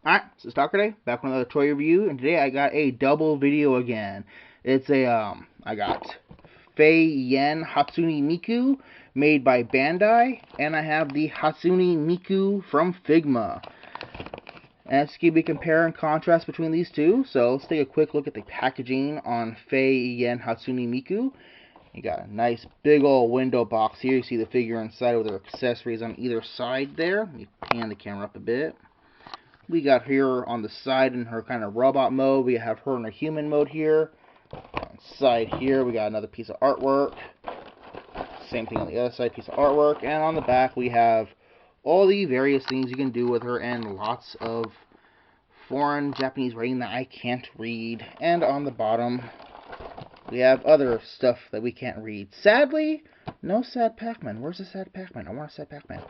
Alright, so it's Talker Day, back with another toy review, and today I got a double video again. It's I got Figma Hatsune Miku, made by Bandai, and I have the Hatsune Miku from Figma. And let's give you a compare and contrast between these two, so let's take a quick look at the packaging on Figma Hatsune Miku. You got a nice big old window box here. You see the figure inside with their accessories on either side there. Let me pan the camera up a bit. We got her on the side in her kind of robot mode. We have her in her human mode here. On the side here, we got another piece of artwork. Same thing on the other side, piece of artwork. And on the back, we have all the various things you can do with her and lots of foreign Japanese writing that I can't read. And on the bottom, we have other stuff that we can't read. Sadly, no sad Pac-Man. Where's the sad Pac-Man? I want a sad Pac-Man.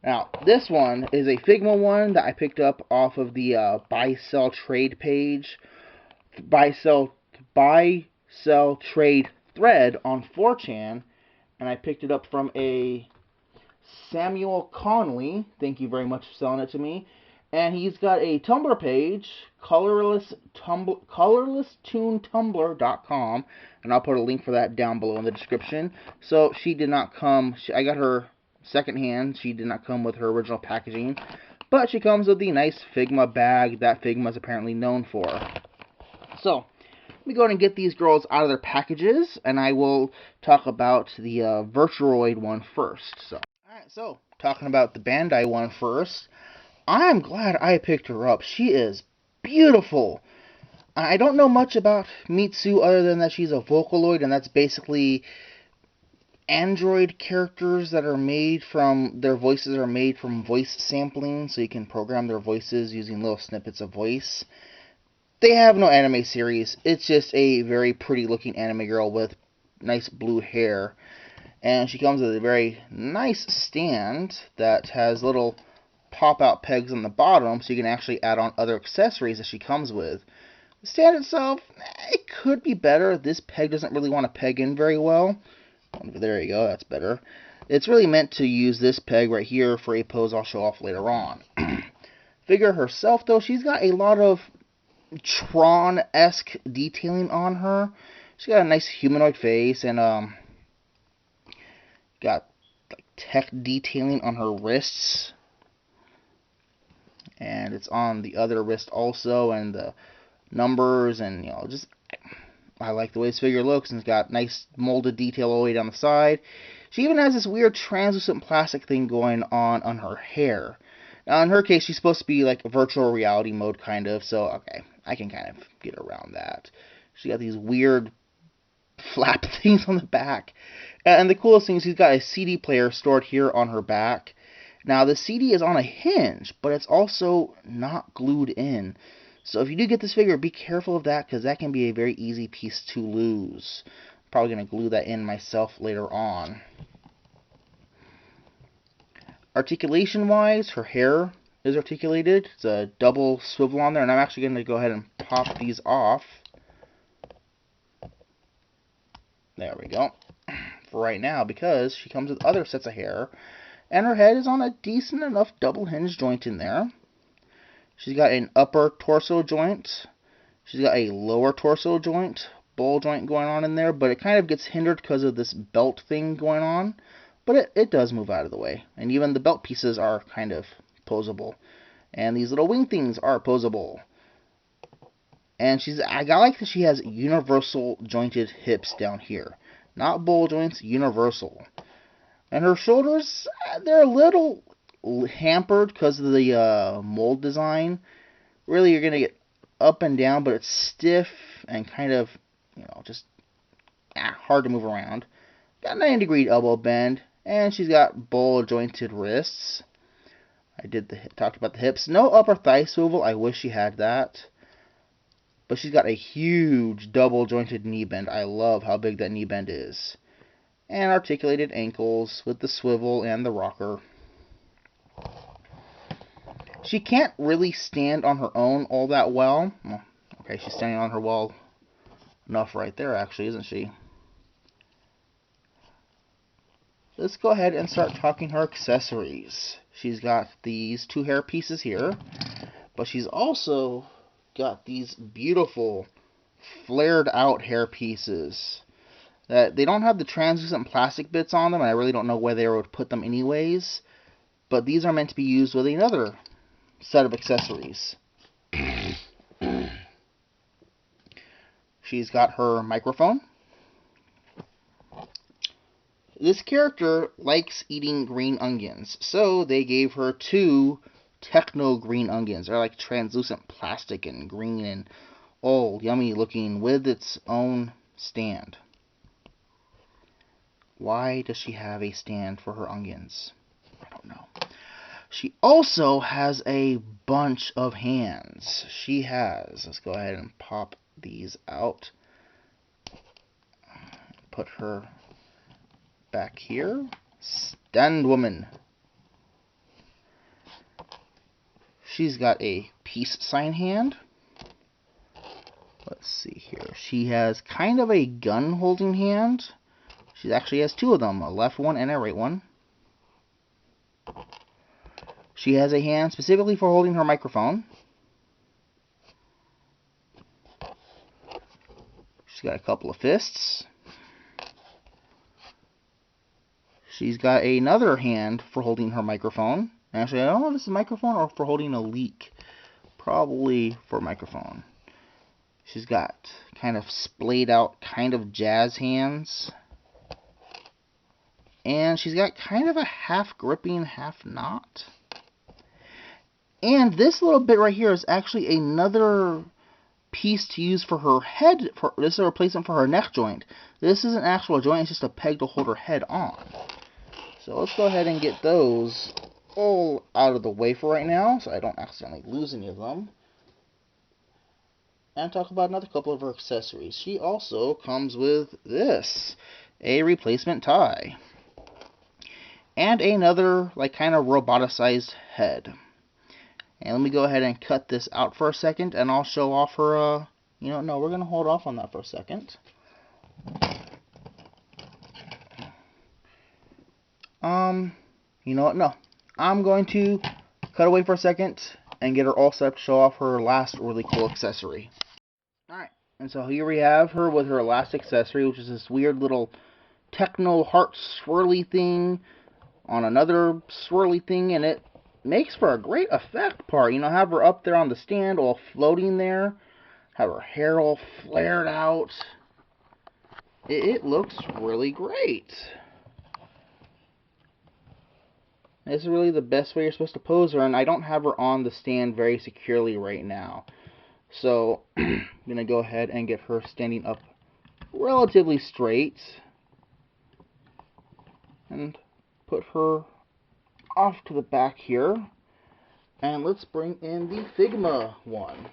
Now, this one is a Figma one that I picked up off of the buy-sell trade page, buy-sell trade thread on 4chan, and I picked it up from a Samuel Conley. Thank you very much for selling it to me. And he's got a Tumblr page, colorlesstoontumblr.com, and I'll put a link for that down below in the description. So she did not come. I got her secondhand. She did not come with her original packaging, but she comes with the nice Figma bag that Figma is apparently known for. So let me go ahead and get these girls out of their packages, and I will talk about the virturoid one first. So talking about the Bandai one first, I'm glad I picked her up. She is beautiful. I don't know much about Mitsu other than that she's a Vocaloid, and that's basically Android characters that are made from, their voices are made from voice sampling, so you can program their voices using little snippets of voice. They have no anime series. It's just a very pretty looking anime girl with nice blue hair. And she comes with a very nice stand that has little pop-out pegs on the bottom, so you can actually add on other accessories that she comes with. The stand itself, it could be better. This peg doesn't really want to peg in very well. There you go, that's better. It's really meant to use this peg right here for a pose I'll show off later on. Figure herself, though, she's got a lot of Tron-esque detailing on her. She's got a nice humanoid face and got like tech detailing on her wrists. And it's on the other wrist also, and the numbers, and just I like the way this figure looks, and it's got nice molded detail all the way down the side. She even has this weird translucent plastic thing going on her hair. Now, in her case, she's supposed to be like a virtual reality mode, kind of, so, okay, I can kind of get around that. She got these weird flap things on the back. And the coolest thing is she's got a CD player stored here on her back. Now, the CD is on a hinge, but it's also not glued in. So if you do get this figure, be careful of that, because that can be a very easy piece to lose. I'm probably going to glue that in myself later on. Articulation-wise, her hair is articulated. It's a double swivel on there, and I'm actually going to go ahead and pop these off. There we go. For right now, because she comes with other sets of hair, and her head is on a decent enough double hinge joint in there. She's got an upper torso joint. She's got a lower torso joint, ball joint going on in there, but it kind of gets hindered because of this belt thing going on. But it does move out of the way. And even the belt pieces are kind of posable. And these little wing things are posable. And I like that she has universal jointed hips down here. Not ball joints, universal. And her shoulders, they're a little hampered because of the mold design. Really, you're going to get up and down, but it's stiff and kind of, just hard to move around. Got a 90-degree elbow bend, and she's got ball-jointed wrists. Talked about the hips. No upper thigh swivel. I wish she had that. But she's got a huge double-jointed knee bend. I love how big that knee bend is. And articulated ankles with the swivel and the rocker. She can't really stand on her own all that well. Okay, she's standing on her well enough right there, actually, isn't she? Let's go ahead and start talking her accessories. She's got these two hair pieces here. But she's also got these beautiful flared out hair pieces that they don't have the translucent plastic bits on them, and I really don't know where they would put them anyways. But these are meant to be used with another set of accessories. She's got her microphone. This character likes eating green onions, so they gave her 2 techno green onions. They're like translucent plastic and green and all yummy looking with its own stand. Why does she have a stand for her onions? I don't know. She also has a bunch of hands. She has, let's go ahead and pop these out. Put her back here. Stand woman. She's got a peace sign hand. Let's see here. She has kind of a gun holding hand. She actually has 2 of them, a left one and a right one. She has a hand specifically for holding her microphone. She's got a couple of fists. She's got another hand for holding her microphone. Actually, I don't know if this is a microphone or for holding a leak. Probably for microphone. She's got kind of splayed out, kind of jazz hands. And she's got kind of a half gripping, half not. And this little bit right here is actually another piece to use for her head. This is a replacement for her neck joint. This is an actual joint, it's just a peg to hold her head on. So let's go ahead and get those all out of the way for right now, so I don't accidentally lose any of them. And talk about another couple of her accessories. She also comes with this, a replacement tie. And another, like, kind of roboticized head. And let me go ahead and cut this out for a second, and I'll show off her, no, we're going to hold off on that for a second. You know what, no. I'm going to cut away for a second and get her all set up to show off her last really cool accessory. Alright, and so here we have her with her last accessory, which is this weird little techno heart swirly thing on another swirly thing, and it makes for a great effect part. Have her up there on the stand all floating there, have her hair all flared out. It looks really great. This is really the best way you're supposed to pose her, and I don't have her on the stand very securely right now. So, I'm going to go ahead and get her standing up relatively straight. And put her off to the back here. And let's bring in the Figma one.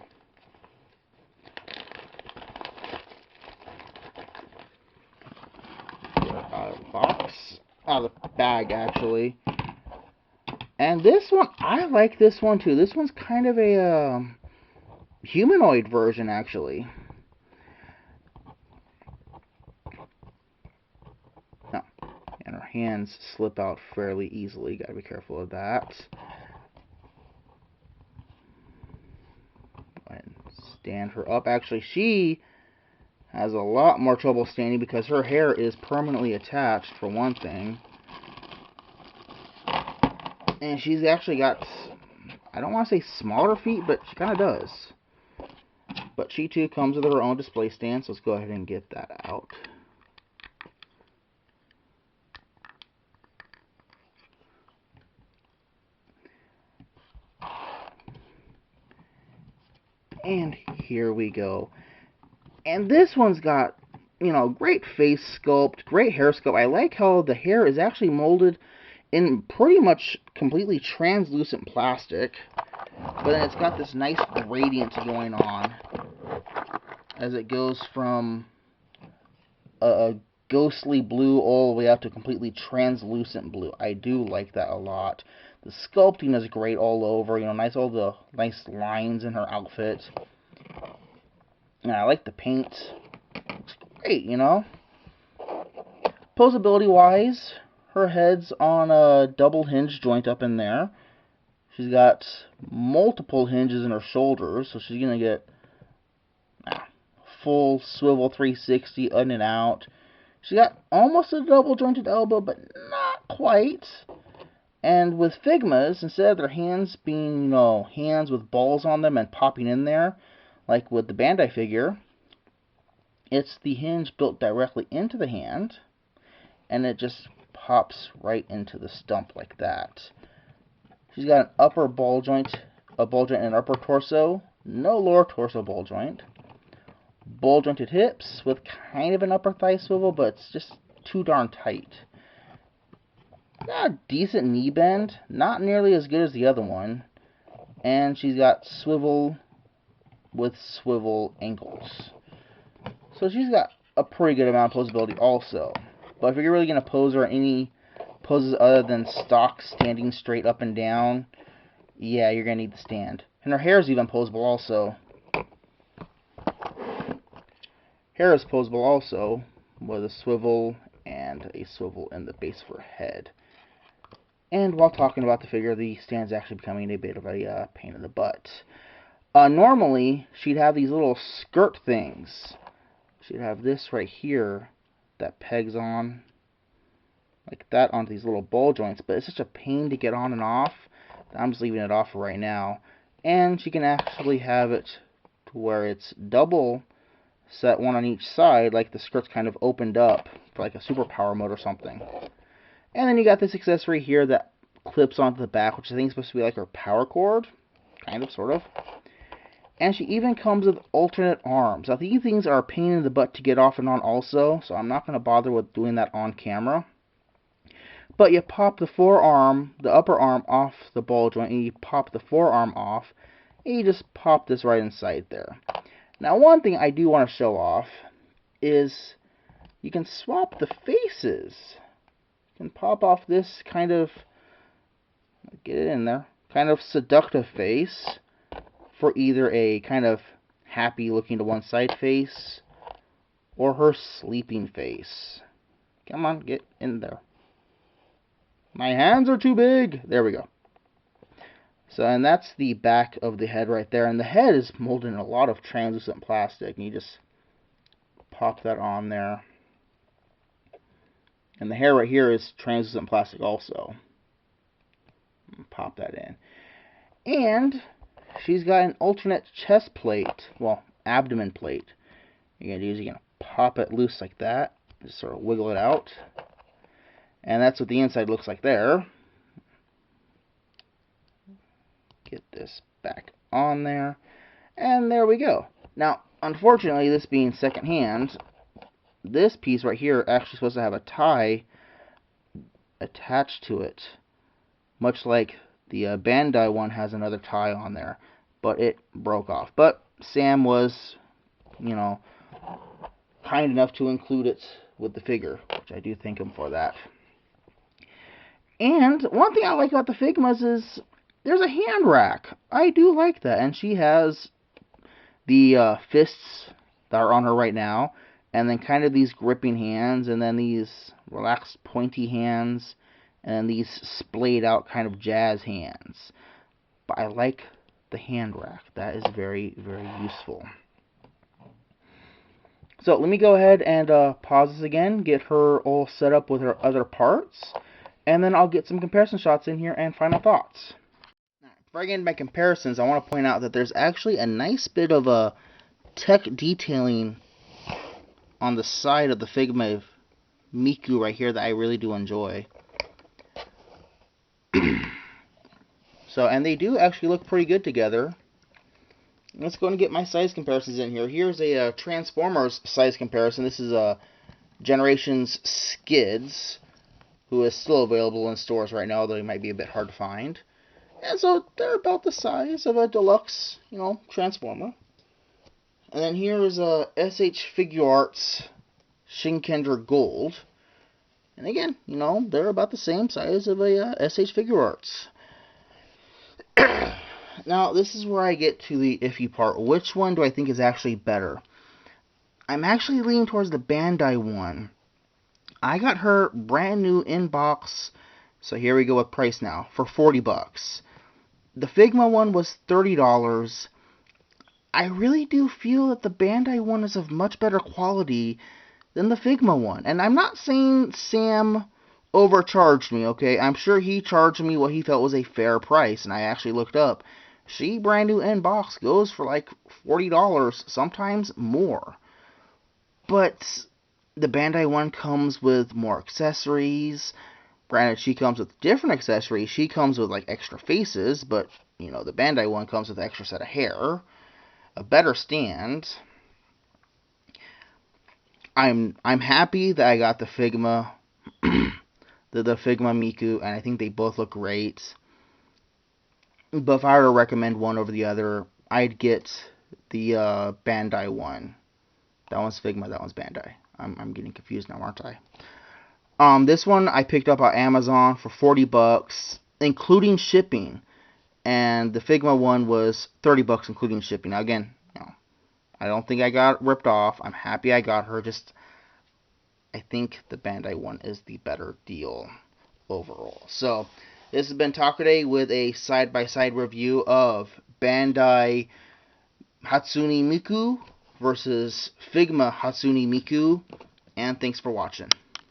Get her out of the box. Out of the bag, actually. And this one, I like this one too. This one's kind of a humanoid version, actually. No. And her hands slip out fairly easily. Gotta be careful of that. And stand her up. Actually, she has a lot more trouble standing because her hair is permanently attached, for one thing. And she's actually got, I don't want to say smaller feet, but she kind of does. But she too comes with her own display stand, so let's go ahead and get that out. And here we go. And this one's got, great face sculpt, great hair sculpt. I like how the hair is actually molded in pretty much completely translucent plastic, but then it's got this nice gradient going on as it goes from a ghostly blue all the way up to completely translucent blue. I do like that a lot. The sculpting is great all over, all the nice lines in her outfit. And I like the paint. It's great, Posability wise, her head's on a double hinge joint up in there. She's got multiple hinges in her shoulders, so she's going to get full swivel 360 in and out. She's got almost a double jointed elbow, but not quite. And with Figmas, instead of their hands being, hands with balls on them and popping in there, like with the Bandai figure, it's the hinge built directly into the hand, and it just pops right into the stump like that. She's got an upper ball joint, a ball joint and upper torso, no lower torso ball joint. Ball jointed hips with kind of an upper thigh swivel, but it's just too darn tight. Got a decent knee bend, not nearly as good as the other one. And she's got swivel with swivel ankles. So she's got a pretty good amount of posability also. But if you're really going to pose her any poses other than stock standing straight up and down, yeah, you're going to need the stand. And her hair is even posable also. Hair is posable also, with a swivel and a swivel in the base of her head. And while talking about the figure, the stand's actually becoming a bit of a pain in the butt. Normally, she'd have these little skirt things. She'd have this right here that pegs on like that onto these little ball joints, but it's such a pain to get on and off that I'm just leaving it off right now. And she can actually have it to where it's double set, one on each side, like the skirt's kind of opened up for like a superpower mode or something. And then you got this accessory here that clips onto the back, which I think is supposed to be like her power cord, kind of, sort of. And she even comes with alternate arms. Now these things are a pain in the butt to get off and on also, so I'm not going to bother with doing that on camera. But you pop the forearm, the upper arm off the ball joint, and you pop the forearm off, and you just pop this right inside there. Now one thing I do want to show off is you can swap the faces. You can pop off this kind of, get it in there, kind of seductive face for either a kind of happy looking to one side face or her sleeping face. Come on, get in there. My hands are too big. There we go. So, and that's the back of the head right there. And the head is molded in a lot of translucent plastic. And you just pop that on there. And the hair right here is translucent plastic also. Pop that in. And she's got an alternate chest plate. Well, abdomen plate. You're going to do is you're going to pop it loose like that. Just sort of wiggle it out. And that's what the inside looks like there. Get this back on there. And there we go. Now, unfortunately, this being secondhand, this piece right here actually supposed to have a tie attached to it. Much like the Bandai one has another tie on there. But it broke off. But Sam was, kind enough to include it with the figure, which I do thank him for that. And one thing I like about the Figmas is there's a hand rack. I do like that. And she has the fists that are on her right now, and then kind of these gripping hands, and then these relaxed pointy hands, and these splayed out kind of jazz hands. But I like the hand rack. That is very, very useful. So let me go ahead and pause this again, get her all set up with her other parts, and then I'll get some comparison shots in here and final thoughts. Before I get into my comparisons, I want to point out that there's actually a nice bit of tech detailing on the side of the Figma Miku right here that I really do enjoy. So, and they do actually look pretty good together. Let's go and get my size comparisons in here. Here's a Transformers size comparison. This is Generations Skids, who is still available in stores right now, though he might be a bit hard to find. And so they're about the size of a deluxe, Transformer. And then here is a SH Figuarts Shinkender Gold. And again, they're about the same size of a SH Figuarts. Now, this is where I get to the iffy part. Which one do I think is actually better? I'm actually leaning towards the Bandai one. I got her brand new in box, so here we go with price now, for $40. The Figma one was $30. I really do feel that the Bandai one is of much better quality than the Figma one. And I'm not saying Sam overcharged me, okay? I'm sure he charged me what he felt was a fair price, and I actually looked up. She brand new in box goes for like $40, sometimes more. But the Bandai one comes with more accessories. Granted, she comes with different accessories. She comes with like extra faces, but you know, the Bandai one comes with an extra set of hair, a better stand. I'm happy that I got the Figma, the Figma Miku, and I think they both look great. But if I were to recommend one over the other, I'd get the Bandai one. That one's Figma, that one's Bandai. I'm getting confused now, aren't I? This one I picked up on Amazon for $40, including shipping, and the Figma one was $30 including shipping. Now again, you know, I don't think I got ripped off. I'm happy I got her. Just I think the Bandai one is the better deal overall. So this has been Talk Today with a side-by-side review of Bandai Hatsune Miku versus Figma Hatsune Miku, and thanks for watching.